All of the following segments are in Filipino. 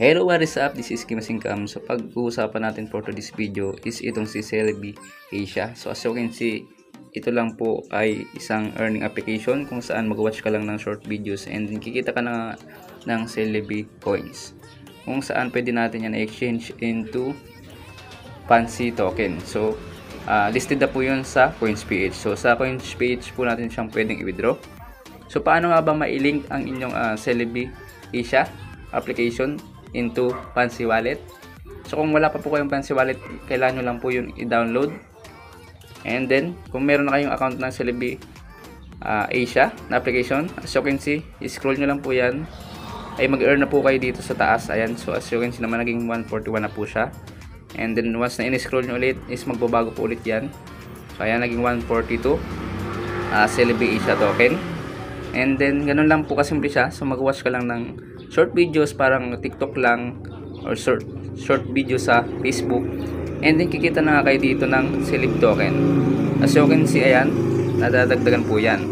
Hello, what is up? This is Kim Singcam. So pag-uusapan natin for today's video is itong si Celebi Asia. So as you can see, ito lang po ay isang earning application kung saan mag-watch ka lang ng short videos and kikita ka na ng Celebi coins. Kung saan pwede natin yan exchange into fancy token. So listed na po yun sa CoinsPH. So sa CoinsPH po natin siyang pwedeng i-withdraw. So paano nga ba ma-link ang inyong Celebi Asia application into Fancy Wallet? So kung wala pa po kayong Fancy Wallet, kailangan nyo lang po yung i-download. And then kung meron na kayong account ng Celebi Asia na application, as you can see, scroll nyo lang po yan, ay mag-earn na po kayo dito sa taas. Ayan, so as you can see naman, naging 141 na po siya. And then once na in-scroll nyo ulit, is magbabago po ulit yan. So ayan, naging 142 Celebi Asia token. And then ganun lang po kasimple siya. So mag-watch ka lang ng short videos, parang TikTok lang, or short video sa Facebook, and then kikita na kayo dito ng Celebi token. As you can see, ayan, nadadagdagan po yan.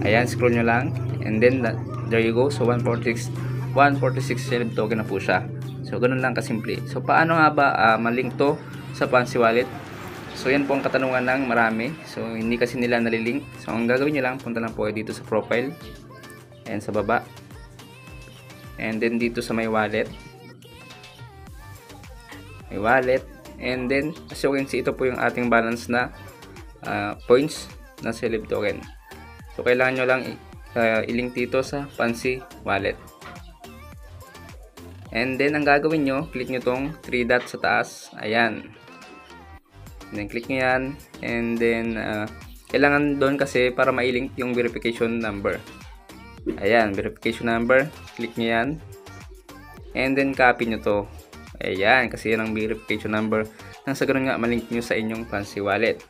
Ayan, scroll nyo lang, and then there you go. So 146 Celebi token na po siya. So ganun lang kasimple. So paano nga ba malink to sa Fancy Wallet? So yan po ang katanungan ng marami. So hindi kasi nila nalilink. So ang gagawin nyo lang, punta lang po kayo dito sa profile, and sa baba, and then dito sa may wallet, and then as you can see, ito po yung ating balance na points na Celebi token. So kailangan nyo lang i-link dito sa Fancy Wallet, and then ang gagawin nyo, click nyo tong 3 dots sa taas. Ayan, and then click nyo yan, and then kailangan doon kasi para ma-link yung verification number. Ayan, verification number, click nyo yan, and then copy nyo to. Ayan, kasi yan ang verification number, nang sa ganun nga malink nyo sa inyong Fancy Wallet.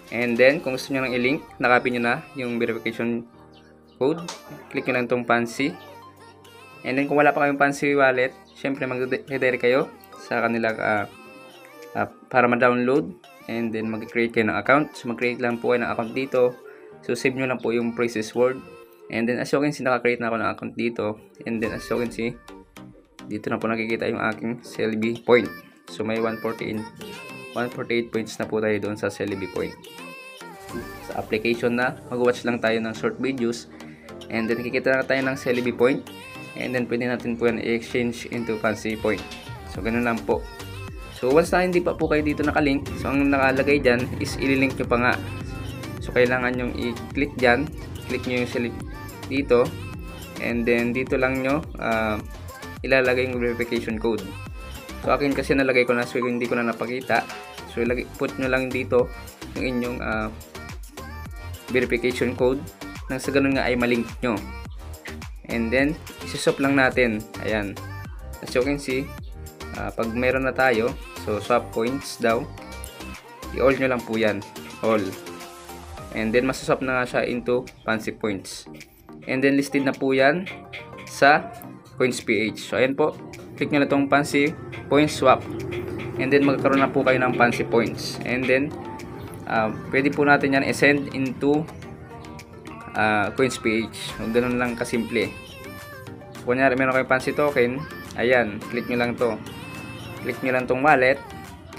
And then kung gusto nyo nang i-link, nakopy nyo na yung verification code, click nyo lang tong Fancy. And then kung wala pa kayong Fancy Wallet, syempre mag-redirect kayo sa kanilang para ma-download, and then mag-create kayo ng account. So mag-create lang po kayo ng account dito. So save nyo lang po yung process word. And then as you can see, naka-create na ako ng account dito. And then as you can see, dito na po nakikita yung aking Celebi point. So may 148 points na po tayo doon sa Celebi point. Sa application na, mag-watch lang tayo ng short videos, and then kikita na tayo ng Celebi point, and then pwede natin po yan i-exchange into Fancy point. So ganun lang po. So once na hindi pa po kayo dito nakalink, so ang nakalagay dyan is ililink nyo pa nga. So kailangan nyo i-click dyan, click nyo yung Celebi dito, and then dito lang nyo ilalagay yung verification code. So akin kasi nalagay ko na, so hindi ko na napakita. So put nyo lang dito yung inyong verification code, nang sa ganun nga ay malink nyo. And then isiswap lang natin. Ayan, as you can see, pag meron na tayo, so swap points daw, i-all nyo lang po yan, all, and then masaswap na nga siya into Fancy points, and then listed na po yan sa CoinsPH. So ayan po, click nyo na itong Fancy points swap, and then magkaroon na po kayo ng Fancy points, and then pwede po natin yan i-send into CoinsPH. So ganun lang kasimple. So kunyari meron kayong Fancy token, ayan, click nyo lang to, click nyo lang tong wallet,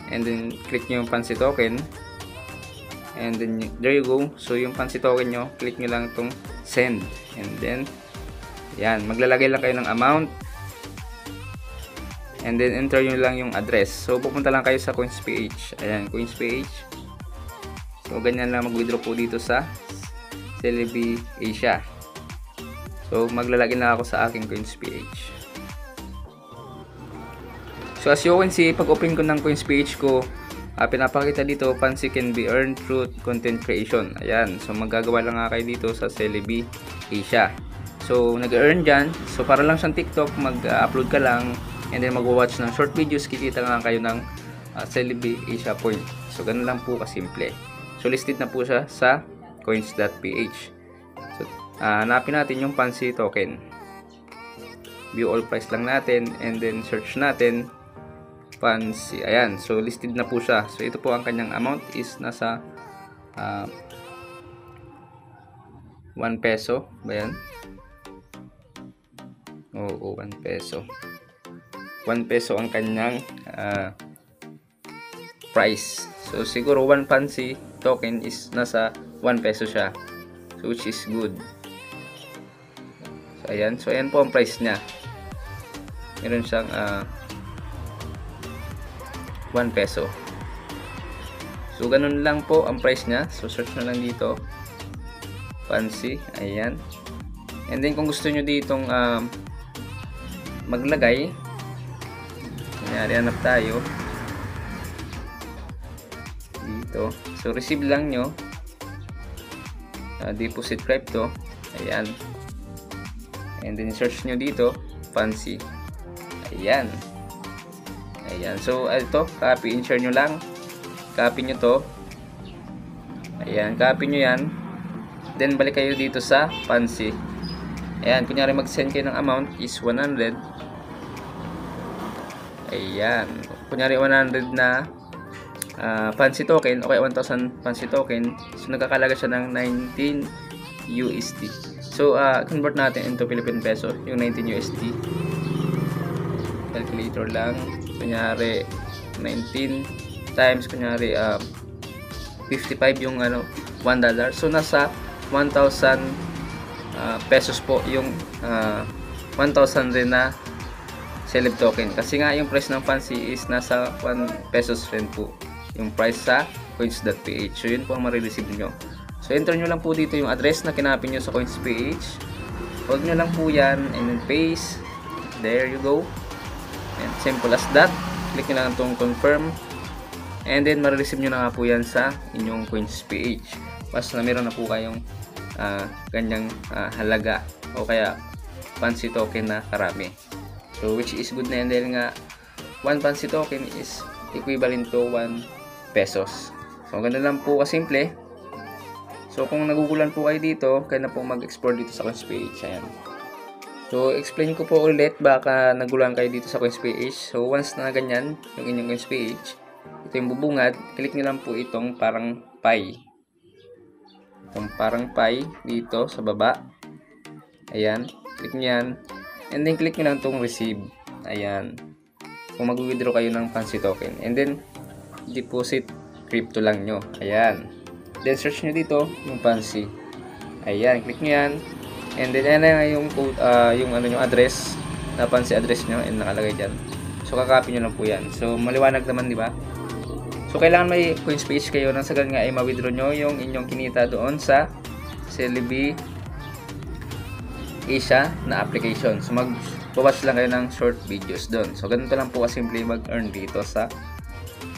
and then click nyo yung Fancy token, and then there you go. So yung Fancy token nyo, click nyo lang tong send, and then yan, maglalagay lang kayo ng amount, and then enter nyo lang yung address. So pupunta lang kayo sa CoinsPH. Ayan, CoinsPH. So ganyan lang mag-withdraw po dito sa Celebi Asia. So maglalagay na ako sa aking CoinsPH. So as you can see, pag open ko ng CoinsPH ko, pinapakita dito, Fancy can be earned through content creation. Ayan, so magagawa lang nga kayo dito sa Celebi Asia. So nag-earn dyan, so para lang siyang TikTok, mag-upload ka lang, and then mag-watch ng short videos, kikita nga kayo ng Celebi Asia point. So ganun lang po kasimple. So listed na po siya sa coins.ph. So hanapin natin yung Fancy token, view all price lang natin, and then search natin Fancy. Ayan, so listed na po siya. So ito po ang kanyang amount is nasa 1 peso ba yan? Oo, 1 peso. 1 peso ang kanyang price. So siguro 1 fancy token is nasa 1 peso siya. So which is good. So ayan po ang price niya. Meron siyang 1 peso. So ganun lang po ang price niya. So search na lang dito fancy, ayan. And then kung gusto nyo ditong maglagay, kunyari hanap tayo dito, so receive lang nyo, deposit crypto, ayan. And then search nyo dito fancy, ayan. So ito, copy and share nyo lang, copy nyo to, ayan, copy nyo yan. Then balik kayo dito sa fancy, ayan, kunyari mag-send kayo ng amount is 100, ayan, kunyari 100 na fancy token, okay, 1,000 fancy token, so nagkakalaga siya ng 19 USD. So convert natin into Philippine peso yung 19 USD. Calculator lang, kunyari 19 times, kunyari 55 yung $1, so nasa 1,000 pesos po yung 1,000 rin na celeb token, kasi nga yung price ng fancy is nasa 1 pesos rin po yung price sa coins.ph. So yun po ang marireceive nyo. So enter nyo lang po dito yung address na kinapin nyo sa coins.ph, hold nyo lang po yan and then paste, there you go, and simple as that. Click nyo lang itong confirm and then marireceive nyo na nga po yan sa inyong coins.ph. Basta na meron na po kayong ganyang halaga o kaya fancy token na karami. So which is good na yan dahil nga 1 fancy token is equivalent to 1 pesos. So ganun lang po kasimple. So kung nagugulan po kayo dito, kaya na po mag-explore dito sa coins.ph. Ayan. So explain ko po ulit, baka nagulan kayo dito sa coins.ph. So once na ganyan yung inyong coins.ph, ito yung bubungad, click nyo lang po itong parang pie. Itong parang pie dito sa baba. Ayan, click nyo yan. And then click nyo lang itong receive. Ayan. Kung mag-withdraw kayo ng fancy token. And then deposit crypto lang nyo. Ayan. Then search nyo dito yung fancy. Ayan, click nyo yan. And then ayan na yung code, yung yung address na fancy address nyo and nakalagay dyan. So kakopy nyo lang po yan. So maliwanag naman, di ba? So kailangan may coins.ph kayo nang sagal nga ay ma-withdraw nyo yung inyong kinita doon sa Celebi Asia na application. So mag-watch lang kayo ng short videos doon. So ganito lang po kasimple mag-earn dito sa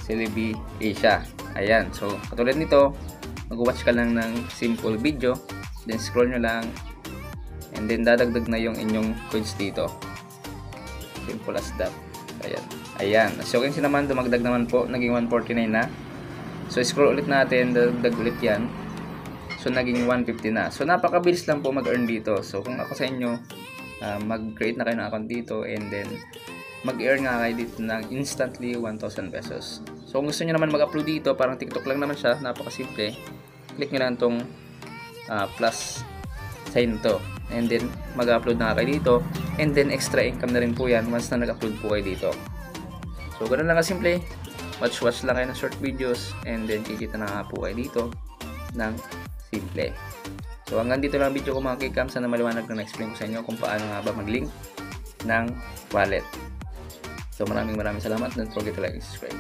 Celebi Asia. Ayan. So katulad nito, mag-watch ka lang ng simple video, then scroll nyo lang, and then dadagdag na yung inyong coins dito. Simple as that. Ayan. Ayan. So kung naman dumagdag naman po, naging 149 na. So scroll ulit natin, dadagdag ulit yan. So naging 150 na. So napakabilis lang po mag-earn dito. So kung ako sa inyo, mag-create na kayo ng account dito and then mag-earn nga kayo dito ng instantly 1,000 pesos. So kung gusto niyo naman mag-upload dito, parang TikTok lang naman siya, napakasimple. Click nyo lang itong plus sign to. And then mag-upload na kayo dito. And then extra income na rin po yan once na nag-upload po kayo dito. So ganun lang kasimple. Watch lang kayo ng short videos and then kikita na nga po kayo dito ng simple. So hanggang dito lang video ko mga kikam. Sana maliwanag na na-explain ko sa inyo kung paano nga ba mag-link ng wallet. So maraming salamat. Don't forget to like and subscribe.